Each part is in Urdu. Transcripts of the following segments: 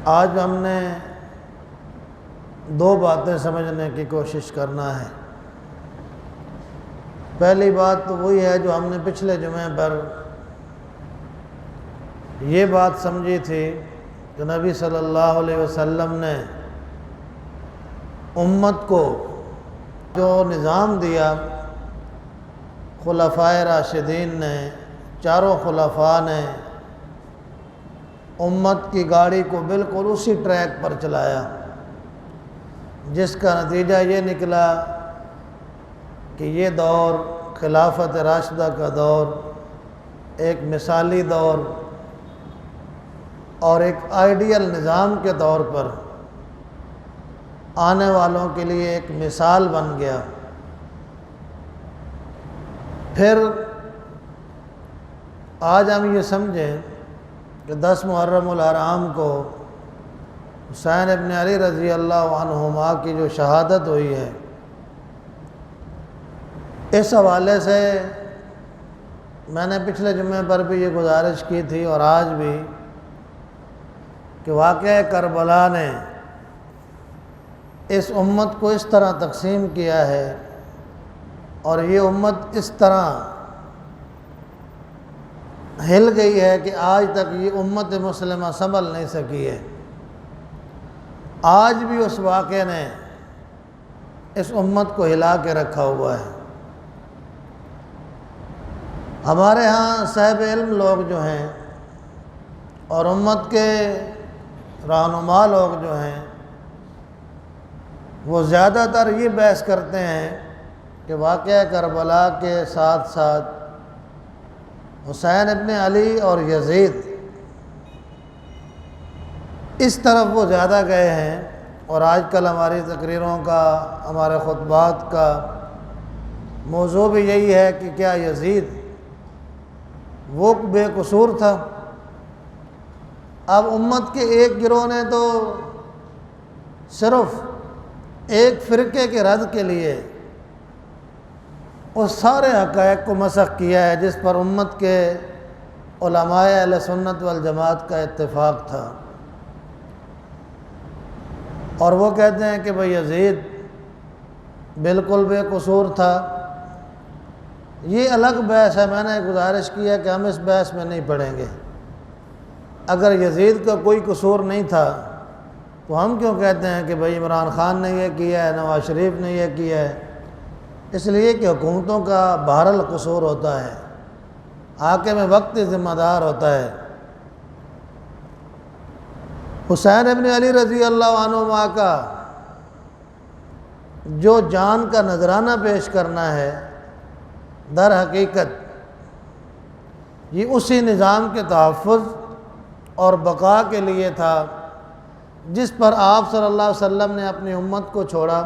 آج ہم نے دو باتیں سمجھنے کی کوشش کرنا ہے۔ پہلی بات تو وہی ہے جو ہم نے پچھلے جمعے پر یہ بات سمجھی تھی کہ نبی صلی اللہ علیہ وسلم نے امت کو جو نظام دیا، خلفائے راشدین نے، چاروں خلفاء نے امت کی گاڑی کو بالکل اسی ٹریک پر چلایا، جس کا نتیجہ یہ نکلا کہ یہ دور خلافت راشدہ کا دور ایک مثالی دور اور ایک آئیڈیل نظام کے طور پر آنے والوں کے لیے ایک مثال بن گیا۔ پھر آج ہم یہ سمجھیں کہ 10 محرم الحرام کو حسین ابن علی رضی اللہ عنہما کی جو شہادت ہوئی ہے، اس حوالے سے میں نے پچھلے جمعے پر بھی یہ گزارش کی تھی اور آج بھی کہ واقعہ کربلا نے اس امت کو اس طرح تقسیم کیا ہے اور یہ امت اس طرح ہل گئی ہے کہ آج تک یہ امت مسلمہ سنبھل نہیں سکی ہے۔ آج بھی اس واقعے نے اس امت کو ہلا کے رکھا ہوا ہے۔ ہمارے ہاں صاحب علم لوگ جو ہیں اور امت کے رہنما لوگ جو ہیں، وہ زیادہ تر یہ بحث کرتے ہیں کہ واقعہ کربلا کے ساتھ ساتھ حسین ابن علی اور یزید اس طرف وہ زیادہ گئے ہیں، اور آج کل ہماری تقریروں کا، ہمارے خطبات کا موضوع بھی یہی ہے کہ کیا یزید وہ بے قصور تھا؟ اب امت کے ایک گروہ نے تو صرف ایک فرقے کے رد کے لیے وہ سارے حقائق کو مسخ کیا ہے جس پر امت کے علماء اہل سنت والجماعت کا اتفاق تھا، اور وہ کہتے ہیں کہ بھئی یزید بالکل بے قصور تھا۔ یہ الگ بحث ہے، میں نے گزارش کی ہے کہ ہم اس بحث میں نہیں پڑیں گے۔ اگر یزید کا کوئی قصور نہیں تھا تو ہم کیوں کہتے ہیں کہ بھئی عمران خان نے یہ کیا ہے، نواز شریف نے یہ کیا ہے؟ اس لیے کہ حکومتوں کا بہرحال قصور ہوتا ہے، حاکم وقت ذمہ دار ہوتا ہے۔ حسین ابن علی رضی اللہ عنہما کا جو جان کا نذرانہ پیش کرنا ہے، در حقیقت یہ اسی نظام کے تحفظ اور بقا کے لیے تھا جس پر آپ صلی اللہ علیہ وسلم نے اپنی امت کو چھوڑا،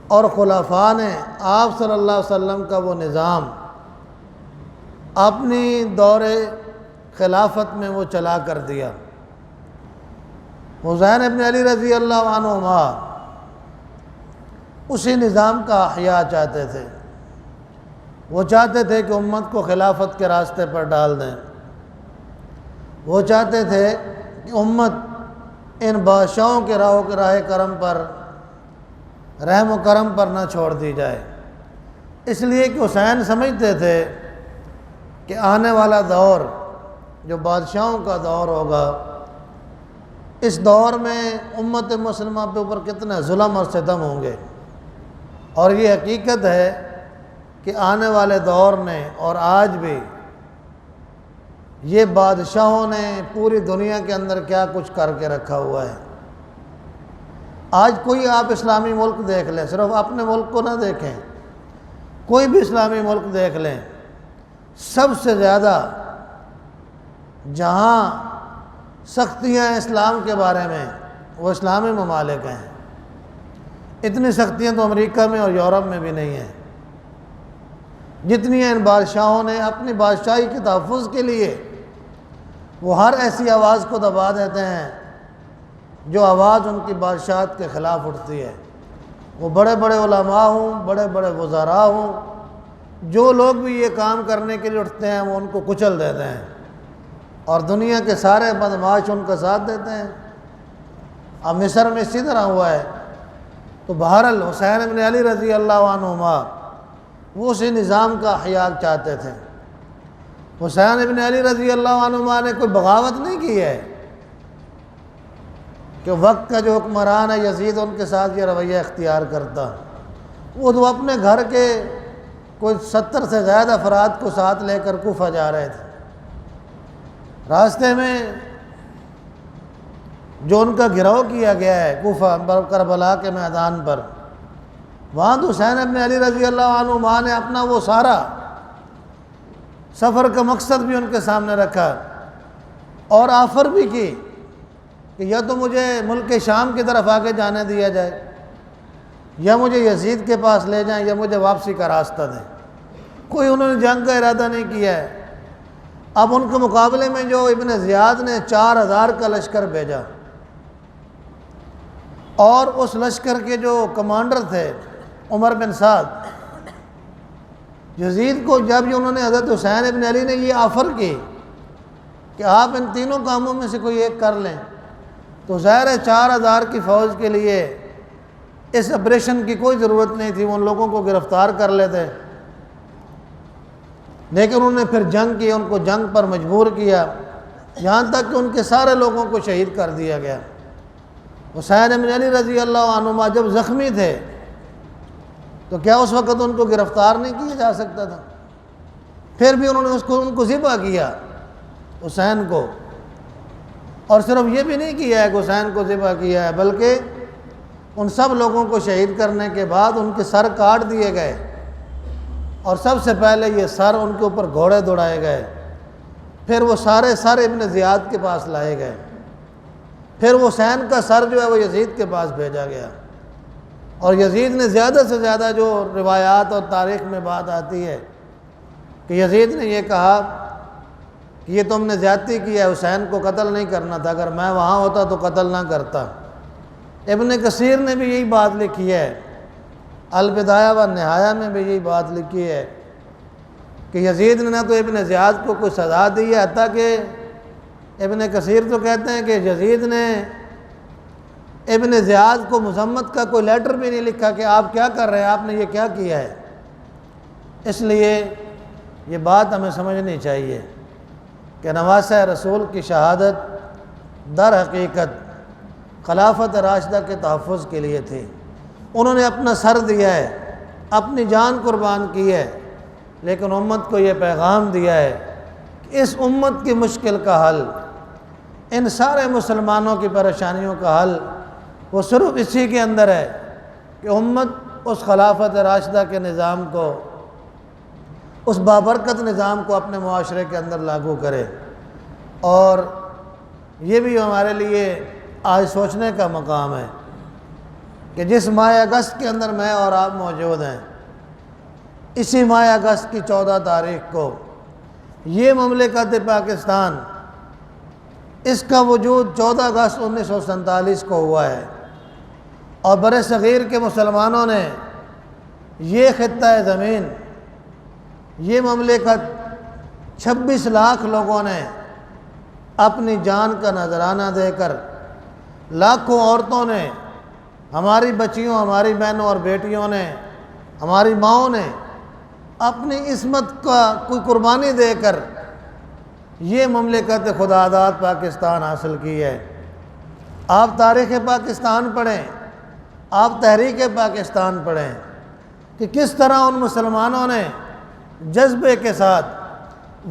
اور خلفاء نے آپ صلی اللہ علیہ وسلم کا وہ نظام اپنی دور خلافت میں وہ چلا کر دیا۔ حسین ابن علی رضی اللہ عنہما اسی نظام کا احیاء چاہتے تھے۔ وہ چاہتے تھے کہ امت کو خلافت کے راستے پر ڈال دیں۔ وہ چاہتے تھے کہ امت ان بادشاہوں کے راہ کرم پر، رحم و کرم پر نہ چھوڑ دی جائے، اس لیے کہ حسین سمجھتے تھے کہ آنے والا دور جو بادشاہوں کا دور ہوگا، اس دور میں امت مسلمہ کے اوپر کتنے ظلم اور ستم ہوں گے، اور یہ حقیقت ہے کہ آنے والے دور نے اور آج بھی یہ بادشاہوں نے پوری دنیا کے اندر کیا کچھ کر کے رکھا ہوا ہے۔ آج کوئی آپ اسلامی ملک دیکھ لیں، صرف اپنے ملک کو نہ دیکھیں، کوئی بھی اسلامی ملک دیکھ لیں، سب سے زیادہ جہاں سختیاں اسلام کے بارے میں وہ اسلامی ممالک ہیں۔ اتنی سختیاں تو امریکہ میں اور یورپ میں بھی نہیں ہیں جتنی ان بادشاہوں نے اپنی بادشاہی کے تحفظ کے لیے وہ ہر ایسی آواز کو دبا دیتے ہیں جو آواز ان کی بادشاہت کے خلاف اٹھتی ہے۔ وہ بڑے بڑے علماء ہوں، بڑے بڑے وزراء ہوں، جو لوگ بھی یہ کام کرنے کے لیے اٹھتے ہیں وہ ان کو کچل دیتے ہیں، اور دنیا کے سارے بدمعاش ان کا ساتھ دیتے ہیں۔ اب مصر میں اسی طرح ہوا ہے۔ تو بہرحال حسین ابن علی رضی اللہ عنہما وہ اسی نظام کا احیاء چاہتے تھے۔ حسین ابن علی رضی اللہ عنہما نے کوئی بغاوت نہیں کی ہے کہ وقت کا جو حکمران ہے یزید ان کے ساتھ یہ رویہ اختیار کرتا۔ وہ تو اپنے گھر کے کوئی 70 سے زیادہ افراد کو ساتھ لے کر کوفہ جا رہے تھے۔ راستے میں جو ان کا گھراؤ کیا گیا ہے کوفہ کربلا کے میدان پر، وہاں تو حسین ابن علی رضی اللہ عنہ نے اپنا وہ سارا سفر کا مقصد بھی ان کے سامنے رکھا اور آفر بھی کی کہ یا تو مجھے ملک شام کی طرف آگے جانے دیا جائے، یا مجھے یزید کے پاس لے جائیں، یا مجھے واپسی کا راستہ دیں۔ کوئی انہوں نے جنگ کا ارادہ نہیں کیا ہے۔ اب ان کے مقابلے میں جو ابن زیاد نے 4000 کا لشکر بھیجا، اور اس لشکر کے جو کمانڈر تھے عمر بن سعد، یزید کو جب انہوں نے حضرت حسین ابن علی نے یہ آفر کی کہ آپ ان تینوں کاموں میں سے کوئی ایک کر لیں، تو ظاہر ہے 4000 کی فوج کے لیے اس آپریشن کی کوئی ضرورت نہیں تھی، وہ ان لوگوں کو گرفتار کر لیتے۔ لیکن انہوں نے پھر جنگ کی، ان کو جنگ پر مجبور کیا، یہاں تک کہ ان کے سارے لوگوں کو شہید کر دیا گیا۔ حسین ابن علی رضی اللہ عنہما جب زخمی تھے تو کیا اس وقت ان کو گرفتار نہیں کیا جا سکتا تھا؟ پھر بھی انہوں نے ان کو ذبح کیا حسین کو، اور صرف یہ بھی نہیں کیا ہے کہ حسین کو ذبح کیا ہے، بلکہ ان سب لوگوں کو شہید کرنے کے بعد ان کے سر کاٹ دیے گئے، اور سب سے پہلے یہ سر ان کے اوپر گھوڑے دوڑائے گئے، پھر وہ سارے سر ابن زیاد کے پاس لائے گئے، پھر وہ حسین کا سر جو ہے وہ یزید کے پاس بھیجا گیا۔ اور یزید نے زیادہ سے زیادہ جو روایات اور تاریخ میں بات آتی ہے کہ یزید نے یہ کہا کہ یہ تم نے زیادتی کی ہے، حسین کو قتل نہیں کرنا تھا، اگر میں وہاں ہوتا تو قتل نہ کرتا۔ ابن کثیر نے بھی یہی بات لکھی ہے، البدایہ و نہایہ میں بھی یہی بات لکھی ہے کہ یزید نے نہ تو ابن زیاد کو کوئی سزا دی ہے، حتیٰ کہ ابن کثیر تو کہتے ہیں کہ یزید نے ابن زیاد کو مذمت کا کوئی لیٹر بھی نہیں لکھا کہ آپ کیا کر رہے ہیں، آپ نے یہ کیا کیا ہے۔ اس لیے یہ بات ہمیں سمجھنی چاہیے کہ نواسہ رسول کی شہادت در حقیقت خلافت راشدہ کے تحفظ کے لیے تھی۔ انہوں نے اپنا سر دیا ہے، اپنی جان قربان کی ہے، لیکن امت کو یہ پیغام دیا ہے کہ اس امت کی مشکل کا حل، ان سارے مسلمانوں کی پریشانیوں کا حل وہ صرف اسی کے اندر ہے کہ امت اس خلافت راشدہ کے نظام کو، اس بابرکت نظام کو اپنے معاشرے کے اندر لاگو کرے۔ اور یہ بھی ہمارے لیے آج سوچنے کا مقام ہے کہ جس ماہ اگست کے اندر میں اور آپ موجود ہیں، اسی ماہ اگست کی 14 تاریخ کو یہ مملکت پاکستان، اس کا وجود 14 اگست 1947 کو ہوا ہے، اور بر صغیر کے مسلمانوں نے یہ خطہ زمین، یہ مملکت 26 لاکھ لوگوں نے اپنی جان کا نذرانہ دے کر، لاکھوں عورتوں نے، ہماری بچیوں، ہماری بہنوں اور بیٹیوں نے، ہماری ماؤں نے اپنی عصمت کا کوئی قربانی دے کر یہ مملکت خداداد پاکستان حاصل کی ہے۔ آپ تاریخ پاکستان پڑھیں، آپ تحریک پاکستان پڑھیں کہ کس طرح ان مسلمانوں نے جذبے کے ساتھ،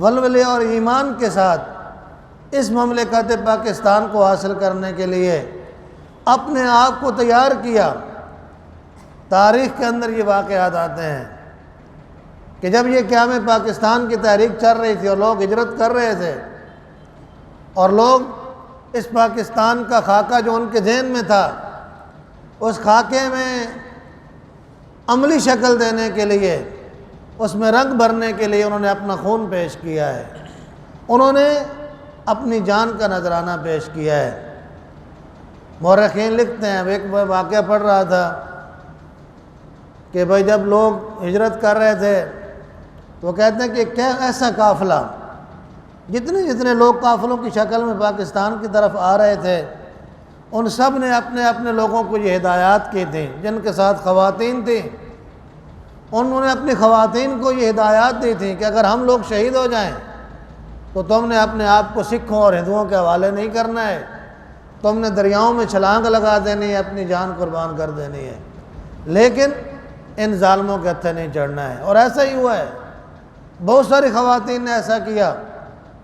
ولولے اور ایمان کے ساتھ اس مملکت پاکستان کو حاصل کرنے کے لیے اپنے آپ کو تیار کیا۔ تاریخ کے اندر یہ واقعات آتے ہیں کہ جب یہ قیام پاکستان کی تحریک چل رہی تھی اور لوگ ہجرت کر رہے تھے، اور لوگ اس پاکستان کا خاکہ جو ان کے ذہن میں تھا، اس خاکے میں عملی شکل دینے کے لیے، اس میں رنگ بھرنے کے لیے انہوں نے اپنا خون پیش کیا ہے، انہوں نے اپنی جان کا نذرانہ پیش کیا ہے۔ مورخین لکھتے ہیں، ایک واقعہ پڑھ رہا تھا کہ بھائی جب لوگ ہجرت کر رہے تھے تو وہ کہتے ہیں کہ کیا ایسا قافلہ، جتنے لوگ قافلوں کی شکل میں پاکستان کی طرف آ رہے تھے، ان سب نے اپنے اپنے لوگوں کو یہ ہدایات کی تھیں، جن کے ساتھ خواتین تھیں انہوں نے اپنی خواتین کو یہ ہدایات دی تھیں کہ اگر ہم لوگ شہید ہو جائیں تو تم نے اپنے آپ کو سکھوں اور ہندوؤں کے حوالے نہیں کرنا ہے، تم نے دریاؤں میں چھلانگ لگا دینی ہے، اپنی جان قربان کر دینی ہے، لیکن ان ظالموں کے ہتھے نہیں چڑھنا ہے۔ اور ایسا ہی ہوا ہے، بہت ساری خواتین نے ایسا کیا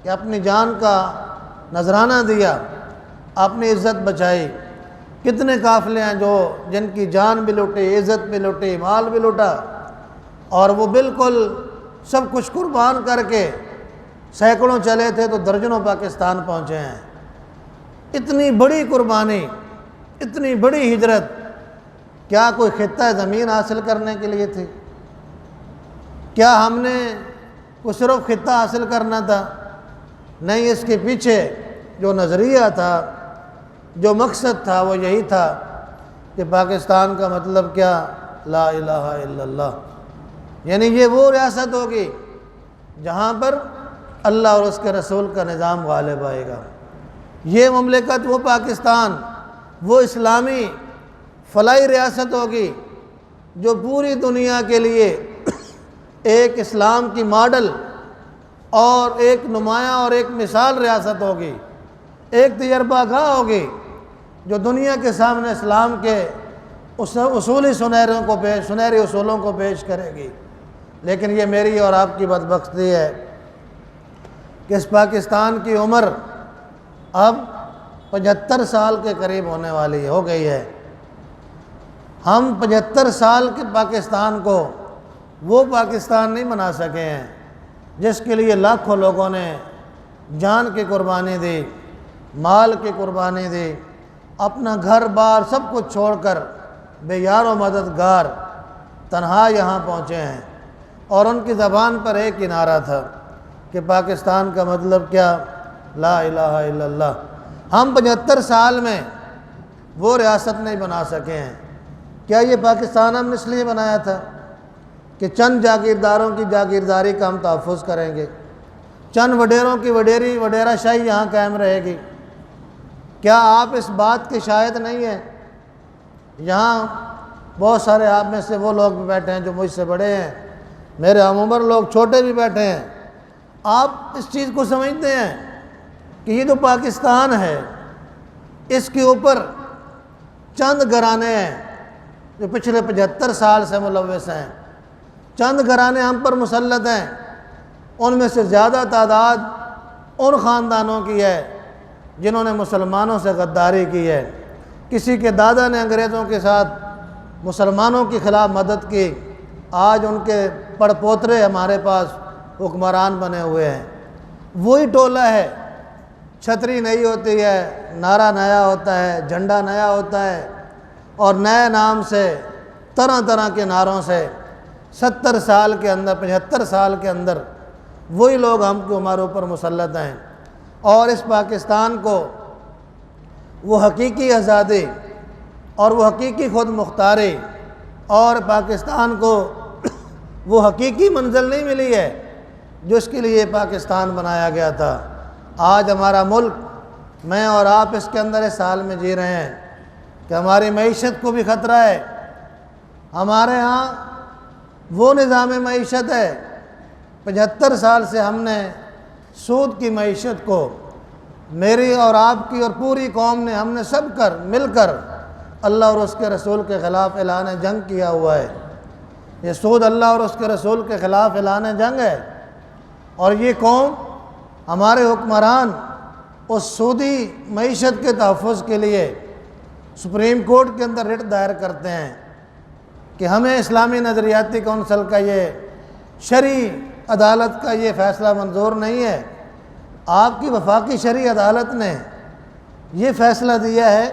کہ اپنی جان کا نذرانہ دیا، اپنی عزت بچائی۔ کتنے قافلے ہیں جن کی جان بھی لوٹی، عزت بھی لوٹی، مال بھی لوٹا، اور وہ بالکل سب کچھ قربان کر کے سینکڑوں چلے تھے تو درجنوں پاکستان پہنچے ہیں۔ اتنی بڑی قربانی، اتنی بڑی ہجرت، کیا کوئی خطہ زمین حاصل کرنے کے لیے تھی؟ کیا ہم نے کوئی صرف خطہ حاصل کرنا تھا؟ نہیں، اس کے پیچھے جو نظریہ تھا، جو مقصد تھا، وہ یہی تھا کہ پاکستان کا مطلب کیا؟ لا الہ الا اللہ، یعنی یہ وہ ریاست ہوگی جہاں پر اللہ اور اس کے رسول کا نظام غالب آئے گا۔ یہ مملکت، وہ پاکستان، وہ اسلامی فلاحی ریاست ہوگی جو پوری دنیا کے لیے ایک اسلام کی ماڈل اور ایک نمایاں اور ایک مثال ریاست ہوگی، ایک تجربہ گاہ ہوگی جو دنیا کے سامنے اسلام کے اصولی سنہری اصولوں کو پیش کرے گی۔ لیکن یہ میری اور آپ کی بدبختی ہے کہ اس پاکستان کی عمر اب 75 سال کے قریب ہونے والی ہو گئی ہے۔ ہم 75 سال کے پاکستان کو وہ پاکستان نہیں بنا سکے ہیں جس کے لیے لاکھوں لوگوں نے جان کی قربانی دی، مال کی قربانی دی، اپنا گھر بار سب کچھ چھوڑ کر بے یار و مددگار تنہا یہاں پہنچے ہیں۔ اور ان کی زبان پر ایک ہی نعرہ تھا کہ پاکستان کا مطلب کیا؟ لا الہ الا اللہ۔ ہم 75 سال میں وہ ریاست نہیں بنا سکے ہیں۔ کیا یہ پاکستان ہم نے اس لیے بنایا تھا کہ چند جاگیرداروں کی جاگیرداری کا ہم تحفظ کریں گے، چند وڈیروں کی وڈیرہ شاہی یہاں قائم رہے گی؟ کیا آپ اس بات کے شاہد نہیں ہیں؟ یہاں بہت سارے آپ میں سے وہ لوگ بھی بیٹھے ہیں جو مجھ سے بڑے ہیں، میرے ہم عمر لوگ چھوٹے بھی بیٹھے ہیں۔ آپ اس چیز کو سمجھتے ہیں کہ یہ جو پاکستان ہے اس کے اوپر چند گھرانے ہیں جو پچھلے 75 سال سے ملوث ہیں، چند گھرانے ہم پر مسلط ہیں، ان میں سے زیادہ تعداد ان خاندانوں کی ہے جنہوں نے مسلمانوں سے غداری کی ہے۔ کسی کے دادا نے انگریزوں کے ساتھ مسلمانوں کے خلاف مدد کی، آج ان کے پڑپوترے ہمارے پاس حکمران بنے ہوئے ہیں۔ وہی ٹولہ ہے، چھتری نئی ہوتی ہے، نعرہ نیا ہوتا ہے، جھنڈا نیا ہوتا ہے، اور نئے نام سے طرح طرح کے نعروں سے 70 سال کے اندر 75 سال کے اندر وہی لوگ ہم کو ہمارے اوپر مسلط ہیں۔ اور اس پاکستان کو وہ حقیقی آزادی اور وہ حقیقی خود مختاری اور پاکستان کو وہ حقیقی منزل نہیں ملی ہے جو اس کے لیے پاکستان بنایا گیا تھا۔ آج ہمارا ملک، میں اور آپ اس کے اندر اس حال میں جی رہے ہیں کہ ہماری معیشت کو بھی خطرہ ہے۔ ہمارے ہاں وہ نظام معیشت ہے، 75 سال سے ہم نے سود کی معیشت کو، میری اور آپ کی اور پوری قوم نے، ہم نے سب مل کر اللہ اور اس کے رسول کے خلاف اعلان جنگ کیا ہوا ہے۔ یہ سود اللہ اور اس کے رسول کے خلاف اعلان جنگ ہے، اور یہ قوم، ہمارے حکمران اس سودی معیشت کے تحفظ کے لیے سپریم کورٹ کے اندر رٹ دائر کرتے ہیں کہ ہمیں اسلامی نظریاتی کونسل کا یہ شرعی عدالت کا یہ فیصلہ منظور نہیں ہے۔ آپ کی وفاقی شرعی عدالت نے یہ فیصلہ دیا ہے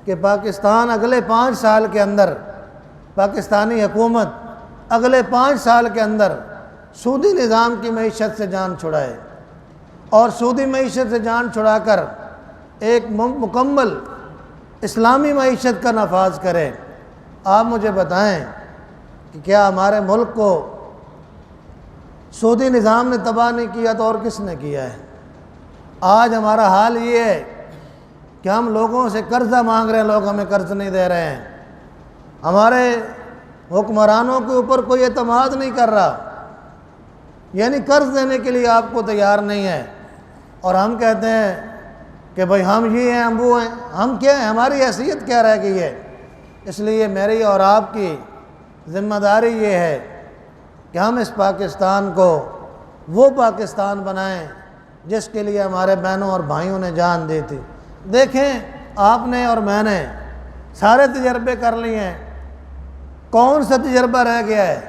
کہ پاکستان اگلے 5 سال کے اندر، پاکستانی حکومت اگلے 5 سال کے اندر سودی نظام کی معیشت سے جان چھڑائے، اور سودی معیشت سے جان چھڑا کر ایک مکمل اسلامی معیشت کا نفاذ کرے۔ آپ مجھے بتائیں کہ کیا ہمارے ملک کو سودی نظام نے تباہ نہیں کیا تو اور کس نے کیا ہے؟ آج ہمارا حال یہ ہے کہ ہم لوگوں سے قرضہ مانگ رہے ہیں، لوگ ہمیں قرض نہیں دے رہے ہیں، ہمارے حکمرانوں کے اوپر کوئی اعتماد نہیں کر رہا، یعنی قرض دینے کے لیے آپ کو تیار نہیں ہے، اور ہم کہتے ہیں کہ بھئی ہم یہ ہیں، ہم وہ ہیں، ہم کیا ہیں، ہماری حیثیت کیا رہ گئی ہے؟ اس لیے میری اور آپ کی ذمہ داری یہ ہے کہ ہم اس پاکستان کو وہ پاکستان بنائیں جس کے لیے ہمارے بہنوں اور بھائیوں نے جان دی تھی۔ دیکھیں، آپ نے اور میں نے سارے تجربے کر لیے ہیں، کون سا تجربہ رہ گیا ہے؟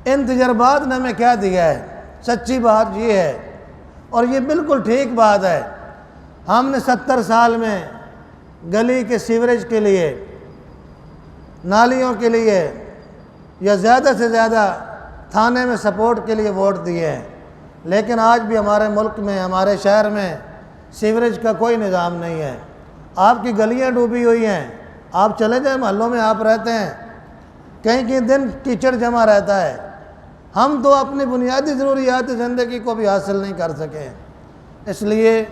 ان تجربات نے ہمیں کیا دیا ہے؟ سچی بات یہ ہے، اور یہ بالکل ٹھیک بات ہے، ہم نے 70 سال میں گلی کے سیوریج کے لیے، نالیوں کے لیے، یا زیادہ سے زیادہ تھانے میں سپورٹ کے لیے ووٹ دیے ہیں، لیکن آج بھی ہمارے ملک میں، ہمارے شہر میں سیوریج کا کوئی نظام نہیں ہے۔ آپ کی گلیاں ڈوبی ہوئی ہیں، آپ چلے جائیں محلوں میں، آپ رہتے ہیں، کہیں کہیں دن کیچڑ جمع رہتا ہے، ہم تو اپنی بنیادی ضروریات زندگی کو بھی حاصل نہیں کر سکے۔ اس لیے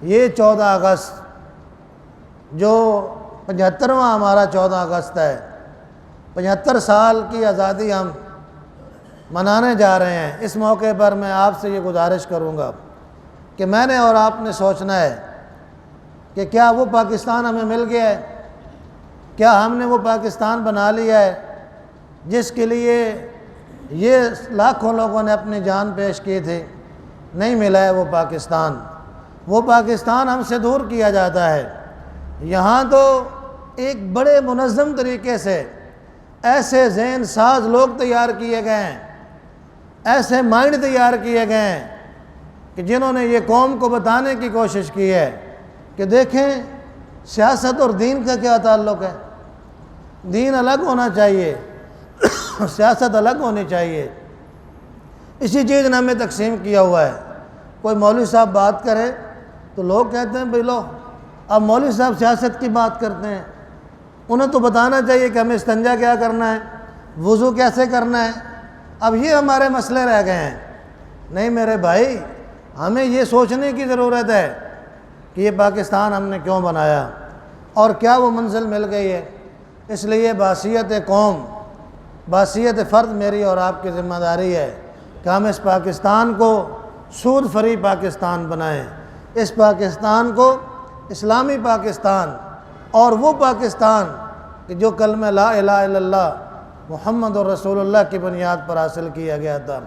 یہ 14 اگست جو 75واں ہمارا 14 اگست ہے، 75 سال کی آزادی ہم منانے جا رہے ہیں، اس موقع پر میں آپ سے یہ گزارش کروں گا کہ میں نے اور آپ نے سوچنا ہے کہ کیا وہ پاکستان ہمیں مل گیا ہے؟ کیا ہم نے وہ پاکستان بنا لیا ہے جس کے لیے یہ لاکھوں لوگوں نے اپنی جان پیش کی تھی؟ نہیں ملا ہے وہ پاکستان، وہ پاکستان ہم سے دور کیا جاتا ہے۔ یہاں تو ایک بڑے منظم طریقے سے ایسے ذہن ساز لوگ تیار کیے گئے ہیں، ایسے مائنڈ تیار کیے گئے ہیں کہ جنہوں نے یہ قوم کو بتانے کی کوشش کی ہے کہ دیکھیں سیاست اور دین کا کیا تعلق ہے، دین الگ ہونا چاہیے، سیاست الگ ہونی چاہیے۔ اسی چیز نے ہمیں تقسیم کیا ہوا ہے۔ کوئی مولوی صاحب بات کرے تو لوگ کہتے ہیں بھئی لو، اب مولوی صاحب سیاست کی بات کرتے ہیں، انہیں تو بتانا چاہیے کہ ہمیں استنجا کیا کرنا ہے، وضو کیسے کرنا ہے، اب یہ ہمارے مسئلے رہ گئے ہیں۔ نہیں میرے بھائی، ہمیں یہ سوچنے کی ضرورت ہے کہ یہ پاکستان ہم نے کیوں بنایا اور کیا وہ منزل مل گئی ہے۔ اس لیے بحیثیت قوم، بحیثیت فرد میری اور آپ کی ذمہ داری ہے کہ ہم اس پاکستان کو سود فری پاکستان بنائیں، اس پاکستان کو اسلامی پاکستان، اور وہ پاکستان کہ جو کلمہ لا الہ الا اللہ محمد رسول اللہ کی بنیاد پر حاصل کیا گیا تھا۔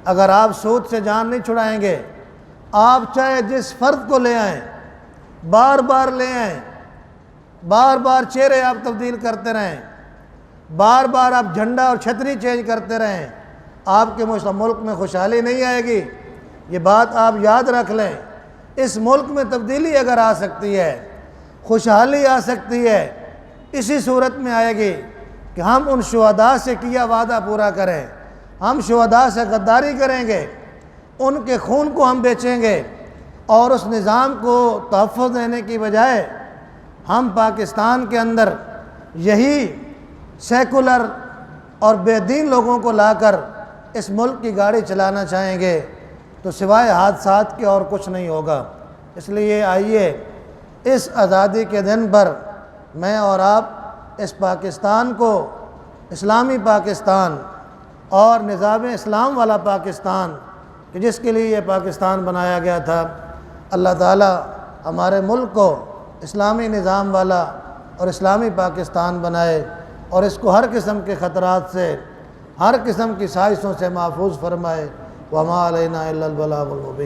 اگر آپ سود سے جان نہیں چھڑائیں گے، آپ چاہے جس فرد کو لے آئیں، بار بار لے آئیں، بار بار چہرے آپ تبدیل کرتے رہیں، بار بار آپ جھنڈا اور چھتری چینج کرتے رہیں، آپ کے ملک میں خوشحالی نہیں آئے گی۔ یہ بات آپ یاد رکھ لیں، اس ملک میں تبدیلی اگر آ سکتی ہے، خوشحالی آ سکتی ہے، اسی صورت میں آئے گی کہ ہم ان شہداء سے کیا وعدہ پورا کریں۔ ہم شہداء سے غداری کریں گے، ان کے خون کو ہم بیچیں گے، اور اس نظام کو تحفظ دینے کی بجائے ہم پاکستان کے اندر یہی سیکولر اور بے دین لوگوں کو لا کر اس ملک کی گاڑی چلانا چاہیں گے تو سوائے حادثات کے اور کچھ نہیں ہوگا۔ اس لیے آئیے اس آزادی کے دن پر میں اور آپ اس پاکستان کو اسلامی پاکستان اور نظام اسلام والا پاکستان کہ جس کے لیے یہ پاکستان بنایا گیا تھا، اللہ تعالیٰ ہمارے ملک کو اسلامی نظام والا اور اسلامی پاکستان بنائے، اور اس کو ہر قسم کے خطرات سے، ہر قسم کی سازشوں سے محفوظ فرمائے۔ وما علینا الا البلاغ المبین۔